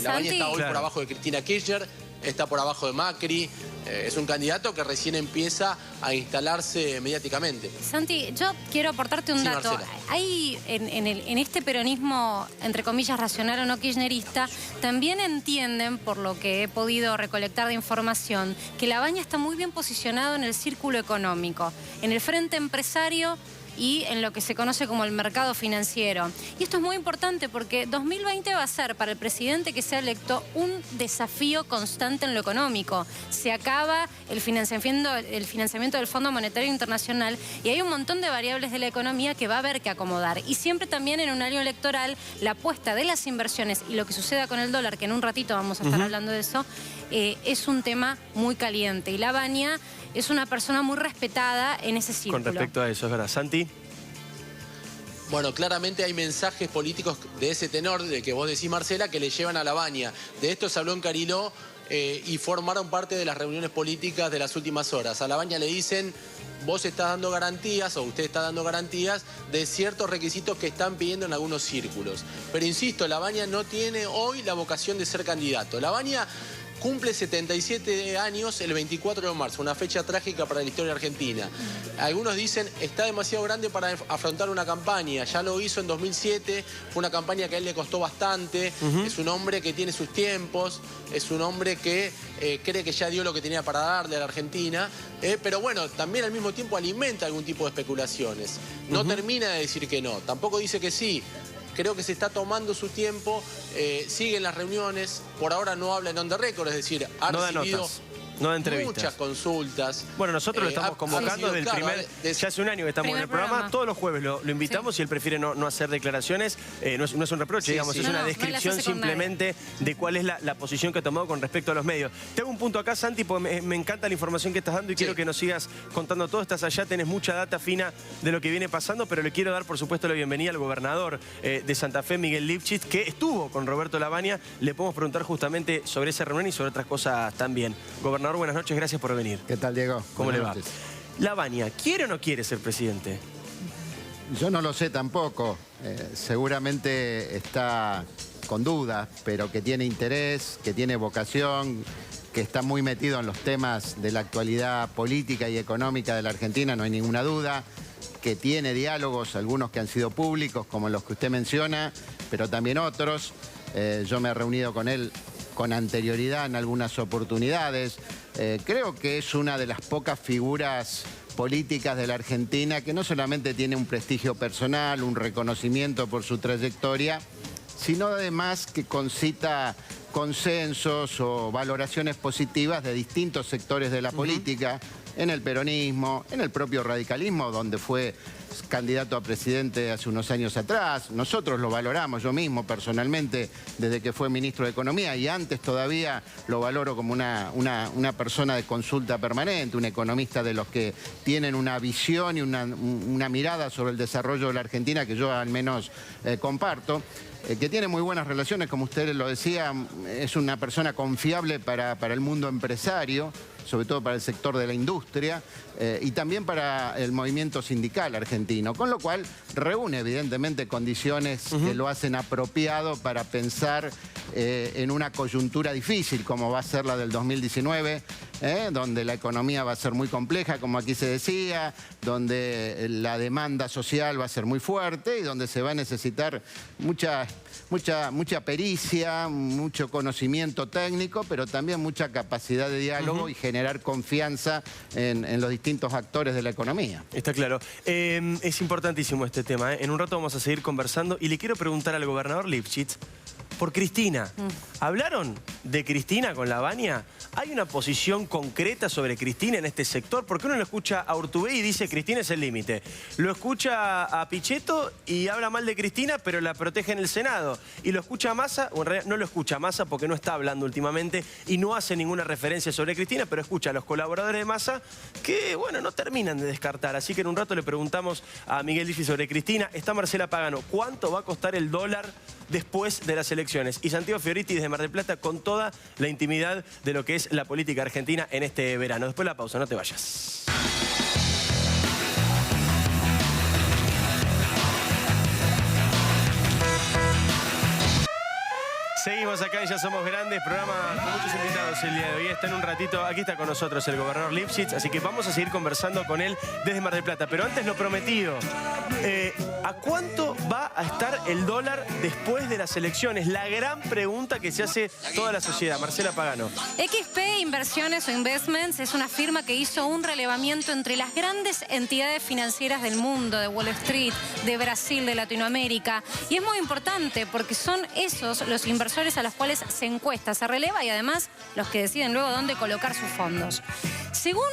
Lavagna está hoy por abajo de Cristina Kirchner, está por abajo de Macri. Es un candidato que recién empieza a instalarse mediáticamente. Santi, yo quiero aportarte un dato. Marcela. Hay en este peronismo, entre comillas, racional o no kirchnerista, también entienden, por lo que he podido recolectar de información, que Lavagna está muy bien posicionado en el círculo económico, en el frente empresario y en lo que se conoce como el mercado financiero. Y esto es muy importante porque 2020 va a ser para el presidente que sea electo un desafío constante en lo económico. Se acaba el financiamiento del Fondo Monetario Internacional y hay un montón de variables de la economía que va a haber que acomodar. Y siempre también en un año electoral la apuesta de las inversiones y lo que suceda con el dólar, que en un ratito vamos a estar hablando de eso, es un tema muy caliente. Y Lavagna es una persona muy respetada en ese círculo. Con respecto a eso, es verdad. Santi. Bueno, claramente hay mensajes políticos de ese tenor, de que vos decís, Marcela, que le llevan a Lavagna. De esto se habló en Cariló y formaron parte de las reuniones políticas de las últimas horas. A Labaña le dicen: vos estás dando garantías, o usted está dando garantías de ciertos requisitos que están pidiendo en algunos círculos. Pero insisto, Labaña no tiene hoy la vocación de ser candidato. Labaña cumple 77 años el 24 de marzo, una fecha trágica para la historia argentina. Algunos dicen está demasiado grande para afrontar una campaña. Ya lo hizo en 2007, fue una campaña que a él le costó bastante. Es un hombre que tiene sus tiempos, es un hombre que cree que ya dio lo que tenía para darle a la Argentina. Pero bueno, también al mismo tiempo alimenta algún tipo de especulaciones. No termina de decir que no, tampoco dice que sí. Creo que se está tomando su tiempo, siguen las reuniones, por ahora no habla en on the record, es decir, ha recibido no de entrevistas. Muchas consultas. Bueno, nosotros lo estamos convocando del primer... Ya hace un año que estamos en el programa. Todos los jueves lo invitamos y él prefiere no hacer declaraciones. No es un reproche, digamos, es una descripción simplemente de cuál es la posición que ha tomado con respecto a los medios. Te hago un punto acá, Santi, porque me encanta la información que estás dando y quiero que nos sigas contando todo. Estás allá, tenés mucha data fina de lo que viene pasando, pero le quiero dar, por supuesto, la bienvenida al gobernador de Santa Fe, Miguel Lifchit, que estuvo con Roberto Labaña. Le podemos preguntar justamente sobre esa reunión y sobre otras cosas también. Gobernador, buenas noches, gracias por venir. ¿Qué tal, Diego? ¿Cómo le va? Labaña, ¿quiere o no quiere ser presidente? Yo no lo sé tampoco. Seguramente está con dudas, pero que tiene interés, que tiene vocación, que está muy metido en los temas de la actualidad política y económica de la Argentina, no hay ninguna duda. Que tiene diálogos, algunos que han sido públicos, como los que usted menciona, pero también otros. Yo me he reunido con él con anterioridad en algunas oportunidades. Creo que es una de las pocas figuras políticas de la Argentina que no solamente tiene un prestigio personal, un reconocimiento por su trayectoria, sino además que concita consensos o valoraciones positivas de distintos sectores de la política, en el peronismo, en el propio radicalismo, donde fue candidato a presidente hace unos años atrás. Nosotros lo valoramos, yo mismo personalmente, desde que fue ministro de Economía, y antes todavía lo valoro como una persona de consulta permanente, un economista de los que tienen una visión y una mirada sobre el desarrollo de la Argentina que yo al menos comparto. Que tiene muy buenas relaciones, como usted lo decía, es una persona confiable para el mundo empresario, sobre todo para el sector de la industria, y también para el movimiento sindical argentino, con lo cual reúne evidentemente condiciones que lo hacen apropiado para pensar en una coyuntura difícil como va a ser la del 2019, donde la economía va a ser muy compleja, como aquí se decía, donde la demanda social va a ser muy fuerte y donde se va a necesitar mucha pericia, mucho conocimiento técnico, pero también mucha capacidad de diálogo y generar confianza en los distintos actores de la economía. Está claro. Es importantísimo este tema. En un rato vamos a seguir conversando y le quiero preguntar al gobernador Lifchit por Cristina. ¿Hablaron de Cristina con Labaña? ¿Hay una posición concreta sobre Cristina en este sector? Porque uno lo escucha a Urtubey y dice Cristina es el límite. Lo escucha a Pichetto y habla mal de Cristina, pero la protege en el Senado. Y lo escucha a Massa, o en realidad no lo escucha a Massa porque no está hablando últimamente y no hace ninguna referencia sobre Cristina, pero escucha a los colaboradores de Massa que, bueno, no terminan de descartar. Así que en un rato le preguntamos a Miguel Lifchit sobre Cristina. Está Marcela Pagano. ¿Cuánto va a costar el dólar después de las elecciones? Y Santiago Fioriti desde Mar del Plata con toda la intimidad de lo que es la política argentina en este verano. Después de la pausa, no te vayas. Seguimos acá y Ya Somos Grandes, programa con muchos invitados el día de hoy. Está en un ratito, aquí está con nosotros el gobernador Lifchit, así que vamos a seguir conversando con él desde Mar del Plata. Pero antes lo prometido, ¿a cuánto va a estar el dólar después de las elecciones? La gran pregunta que se hace toda la sociedad. Marcela Pagano. XP Inversiones o Investments es una firma que hizo un relevamiento entre las grandes entidades financieras del mundo, de Wall Street, de Brasil, de Latinoamérica. Y es muy importante porque son esos los inversores a los cuales se encuesta, se releva y además los que deciden luego dónde colocar sus fondos. Según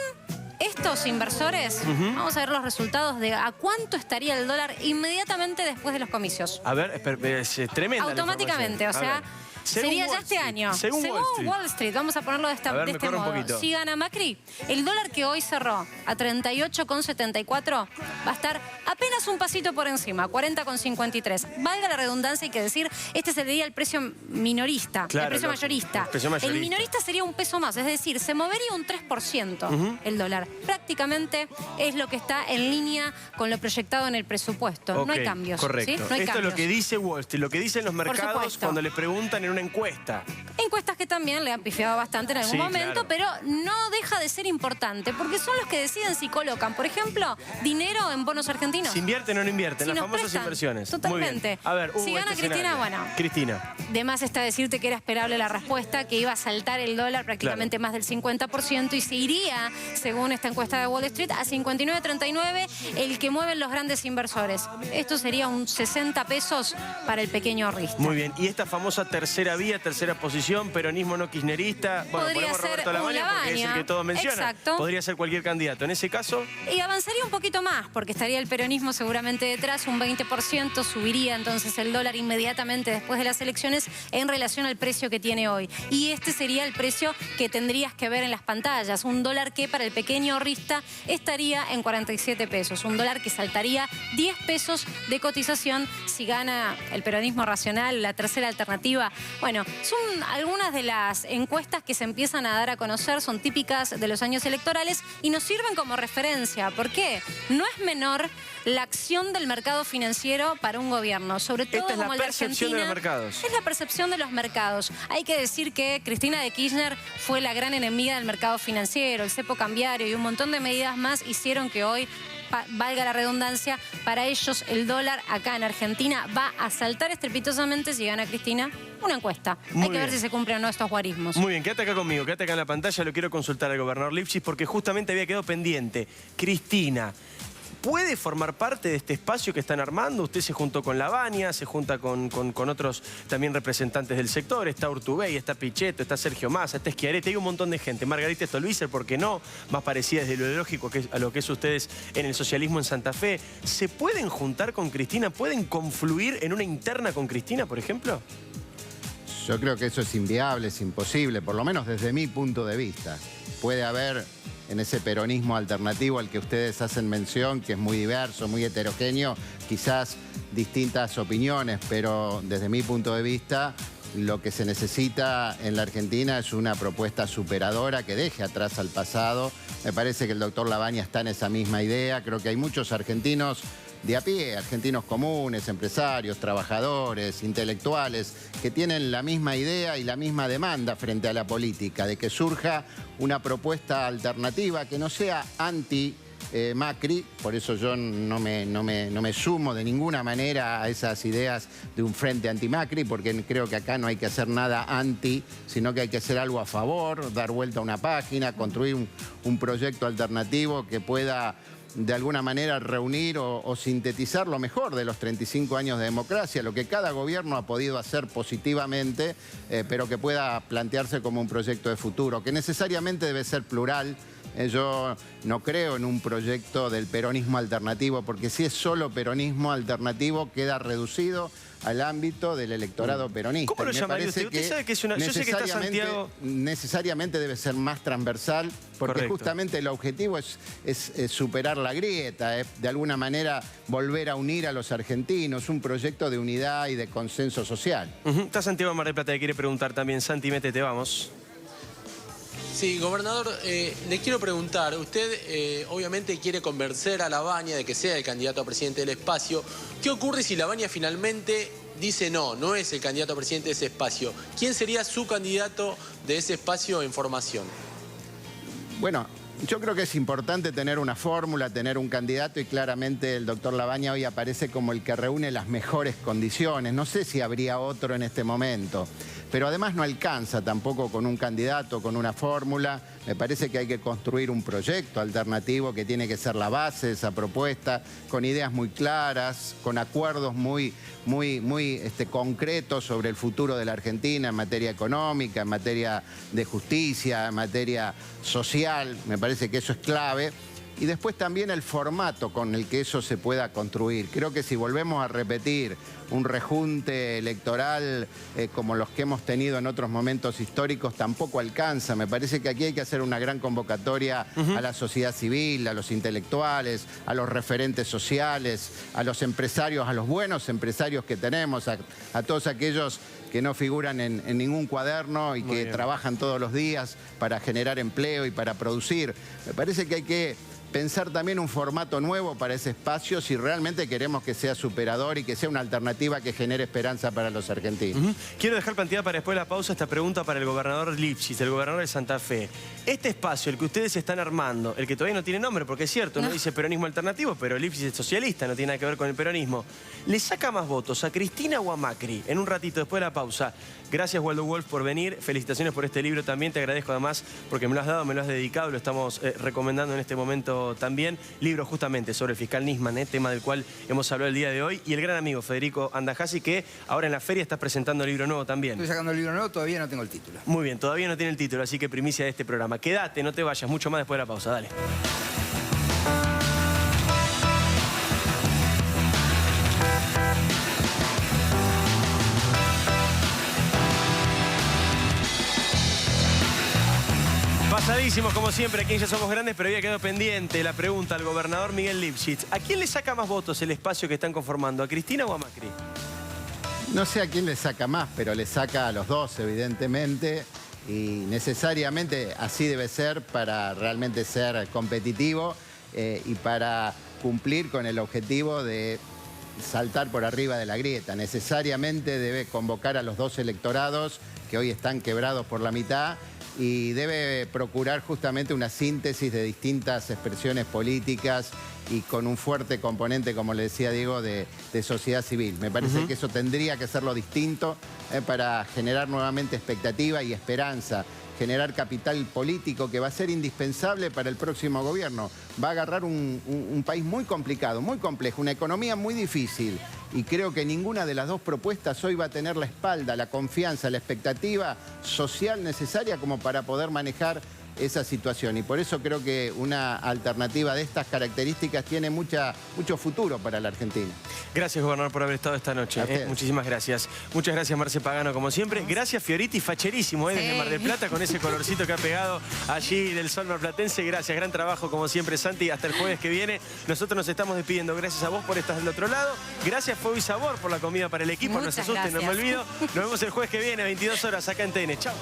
estos inversores, vamos a ver los resultados de a cuánto estaría el dólar inmediatamente después de los comicios. A ver, es tremenda. Automáticamente, o sea, Sería ya este año. Según Wall Street, vamos a ponerlo de, A ver, de este mejora un modo. poquito. Si gana Macri, el dólar que hoy cerró a 38,74 va a estar apenas un pasito por encima, 40,53. Valga la redundancia, hay que decir, este sería el precio minorista, Claro, el precio lógico. mayorista. El precio mayorista. El minorista sería un peso más, es decir, se movería un 3% el dólar. Prácticamente es lo que está en línea con lo proyectado en el presupuesto. No hay Ok, cambios. Correcto. ¿sí? No hay Esto cambios. es lo que dice Wall Street, lo que dicen los mercados supuesto. cuando le preguntan en una encuesta. Encuestas que también le han pifiado bastante en algún Sí, momento, claro. pero no deja de ser importante, porque son los que deciden si colocan, por ejemplo, dinero en bonos argentinos. ¿Se invierten o no invierten? Si Las nos famosas prestan. inversiones. Totalmente. Muy bien. A ver, Si gana este Cristina, escenario. bueno. Cristina. De más está decirte que era esperable la respuesta, que iba a saltar el dólar prácticamente más del 50% y se iría, según esta encuesta de Wall Street, a 59.39, el que mueven los grandes inversores. Esto sería un 60 pesos para el pequeño ahorrista. Muy bien. Y esta famosa tercera vía, tercera posición, peronismo no kirchnerista. Bueno, Podría ponemos ser Roberto un Lavagna porque es el Lavagna. que todos mencionan. Exacto. Podría ser cualquier candidato. En ese caso, Y avanzaría un poquito más, porque estaría el peronismo seguramente detrás, un 20%, subiría entonces el dólar inmediatamente después de las elecciones en relación al precio que tiene hoy. Y este sería el precio que tendrías que ver en las pantallas, un dólar que para el pequeño ahorrista estaría en 47 pesos, un dólar que saltaría 10 pesos de cotización si gana el peronismo racional, la tercera alternativa. Bueno, son algunas de las encuestas que se empiezan a dar a conocer, son típicas de los años electorales y nos sirven como referencia. ¿Por qué? No es menor la acción del mercado financiero para un gobierno, sobre todo esta es la como el de percepción de los Argentina. mercados. Es la percepción de los mercados. Hay que decir que Cristina de Kirchner fue la gran enemiga del mercado financiero, el cepo cambiario y un montón de medidas más hicieron que hoy, valga la redundancia, para ellos el dólar acá en Argentina va a saltar estrepitosamente si gana Cristina. Una encuesta. Muy Hay que ver bien. si se cumplen o no estos guarismos. muy bien, quédate acá conmigo, quédate acá en la pantalla, lo quiero consultar al gobernador Lifchis porque justamente había quedado pendiente. Cristina, ¿puede formar parte de este espacio que están armando? Usted se juntó con Lavagna, se junta con otros también representantes del sector. Está Urtubey, está Pichetto, está Sergio Massa, está Schiaretti, hay un montón de gente. Margarita Stolbizer, ¿por qué no? Más parecida desde lo ideológico a lo que es ustedes en el socialismo en Santa Fe. ¿Se pueden juntar con Cristina? ¿Pueden confluir en una interna con Cristina, por ejemplo? Yo creo que eso es inviable, es imposible, por lo menos desde mi punto de vista. Puede haber en ese peronismo alternativo al que ustedes hacen mención, que es muy diverso, muy heterogéneo, quizás distintas opiniones, pero desde mi punto de vista lo que se necesita en la Argentina es una propuesta superadora que deje atrás al pasado. Me parece que el doctor Lavagna está en esa misma idea. Creo que hay muchos argentinos de a pie, argentinos comunes, empresarios, trabajadores, intelectuales, que tienen la misma idea y la misma demanda frente a la política, de que surja una propuesta alternativa que no sea anti-Macri, por eso yo no me sumo de ninguna manera a esas ideas de un frente anti-Macri, porque creo que acá no hay que hacer nada anti, sino que hay que hacer algo a favor, dar vuelta a una página, construir un proyecto alternativo que pueda de alguna manera reunir o sintetizar lo mejor de los 35 años de democracia, lo que cada gobierno ha podido hacer positivamente, pero que pueda plantearse como un proyecto de futuro, que necesariamente debe ser plural. Yo no creo en un proyecto del peronismo alternativo, porque si es solo peronismo alternativo queda reducido al ámbito del electorado peronista. ¿Cómo lo Y me llamaría parece usted? Usted sabe que es una... Yo sé que está Santiago... necesariamente debe ser más transversal, porque Correcto. justamente el objetivo es superar la grieta, es de alguna manera volver a unir a los argentinos, un proyecto de unidad y de consenso social. Está Santiago Mar del Plata que quiere preguntar también. Santi, métete, vamos. Sí, gobernador, le quiero preguntar, usted obviamente quiere convencer a Lavagna de que sea el candidato a presidente del espacio. ¿Qué ocurre si Lavagna finalmente dice no es el candidato a presidente de ese espacio? ¿Quién sería su candidato de ese espacio en formación? Bueno, yo creo que es importante tener una fórmula, tener un candidato, y claramente el doctor Lavagna hoy aparece como el que reúne las mejores condiciones. No sé si habría otro en este momento, pero además no alcanza tampoco con un candidato, con una fórmula. Me parece que hay que construir un proyecto alternativo que tiene que ser la base de esa propuesta, con ideas muy claras, con acuerdos muy concretos sobre el futuro de la Argentina en materia económica, en materia de justicia, en materia social. Me parece que eso es clave. y después también el formato con el que eso se pueda construir. Creo que si volvemos a repetir un rejunte electoral como los que hemos tenido en otros momentos históricos, tampoco alcanza. Me parece que aquí hay que hacer una gran convocatoria a la sociedad civil, a los intelectuales, a los referentes sociales, a los empresarios, a los buenos empresarios que tenemos, a todos aquellos que no figuran en ningún cuaderno y que trabajan todos los días para generar empleo y para producir. Me parece que hay que pensar también un formato nuevo para ese espacio si realmente queremos que sea superador y que sea una alternativa que genere esperanza para los argentinos. Quiero dejar planteada para después de la pausa esta pregunta para el gobernador Lifchitz, el gobernador de Santa Fe. Este espacio, el que ustedes están armando, el que todavía no tiene nombre, porque es cierto, no dice peronismo alternativo, pero Lifchitz es socialista, no tiene nada que ver con el peronismo. ¿Le saca más votos a Cristina o a Macri? En un ratito después de la pausa. Gracias, Waldo Wolf, por venir. Felicitaciones por este libro también. Te agradezco además porque me lo has dado, me lo has dedicado, lo estamos recomendando en este momento también. Libro justamente sobre el fiscal Nisman, tema del cual hemos hablado el día de hoy. Y el gran amigo Federico Andajasi, que ahora en la feria estás presentando el libro nuevo también. Estoy sacando el libro nuevo, todavía no tengo el título. Muy bien, todavía no tiene el título, así que primicia de este programa. Quédate, no te vayas, mucho más después de la pausa. Dale. Pasadísimos, como siempre, aquí en Ya Somos Grandes, pero había quedado pendiente la pregunta al gobernador Miguel Lifchitz. ¿A quién le saca más votos el espacio que están conformando? ¿A Cristina o a Macri? No sé a quién le saca más, pero le saca a los dos, evidentemente. Y necesariamente así debe ser para realmente ser competitivo y para cumplir con el objetivo de saltar por arriba de la grieta. Necesariamente debe convocar a los dos electorados que hoy están quebrados por la mitad y debe procurar justamente una síntesis de distintas expresiones políticas y con un fuerte componente, como le decía Diego, de sociedad civil. Me parece que eso tendría que hacerlo distinto para generar nuevamente expectativa y esperanza, generar capital político que va a ser indispensable para el próximo gobierno. Va a agarrar un país muy complicado, muy complejo, una economía muy difícil. Y creo que ninguna de las dos propuestas hoy va a tener la espalda, la confianza, la expectativa social necesaria como para poder manejar esa situación. Y por eso creo que una alternativa de estas características tiene mucho futuro para la Argentina. Gracias, gobernador, por haber estado esta noche. Muchísimas gracias. Muchas gracias, Marce Pagano, como siempre. Gracias, Fioriti, facherísimo, desde Mar del Plata, con ese colorcito que ha pegado allí del sol marplatense. Gracias, gran trabajo, como siempre, Santi. Hasta el jueves que viene. Nosotros nos estamos despidiendo. Gracias a vos por estar del otro lado. Gracias, Fuego y Sabor, por la comida para el equipo. No se asusten, no me olvido. Nos vemos el jueves que viene, 22 horas, acá en TN. Chao.